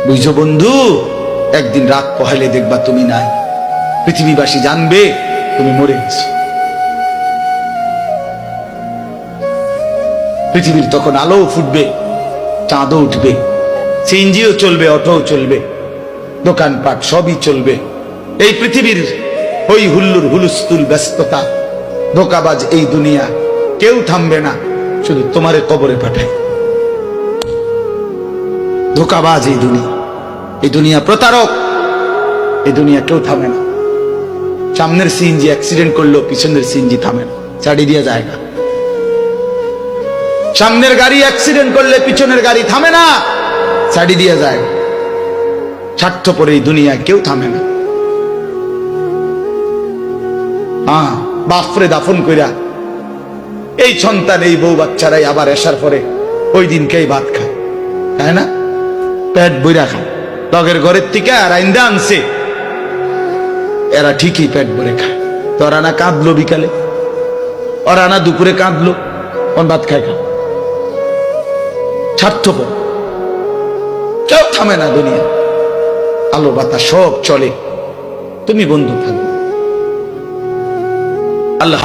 বুঝছো বন্ধু, একদিন রাত পহেলে দেখবা তুমি নাই, পৃথিবীবাসী জানবে তুমি মরে গেছো। পৃথিবীর তখন আলো ফুটবে, চাঁদও উঠবে, সিএনজিও চলবে, অটোও চলবে, দোকানপাট সবই চলবে। এই পৃথিবীর হই হুল্লুর হুলুস্থুল ব্যস্ততা, ধোকাবাজ এই দুনিয়া, কেউ থামবে না, শুধু তোমারে কবরে পাঠায়। ধোকাবাজ এই দুনিয়া, এই দুনিয়া প্রতারক, এই দুনিয়া কেউ থামে না। সামনের সিএনজি অ্যাক্সিডেন্ট করলো, পিছনের সিএনজি থামে না, ছাড়ি দিয়ে জায়গা। সামনের গাড়ি অ্যাক্সিডেন্ট করলে পিছনের গাড়ি থামে না, ছাড়ি দিয়ে যায়। স্বার্থপর এই দুনিয়া কেউ থামে না। হ্যাঁ, বাপরে দাফন কইরা এই সন্তান, এই বউ বাচ্চারাই আবার আসার পরে ওই দিনকেই ভাত খায়, তাই না? পেট বইরা খায়, লগের ঘরের থেকে আর আইন্দা আনছে, এরা ঠিকই পেট ভরে খায়। তোরা না কাঁদলো বিকালে, ওরা না দুপুরে কাঁদলো, কোন ভাত খায় খা। স্বার্থপর, কেউ থামে না দুনিয়া, আলো বাতাস সব চলে, তুমি বন্ধু থাকবে। আল্লাহ।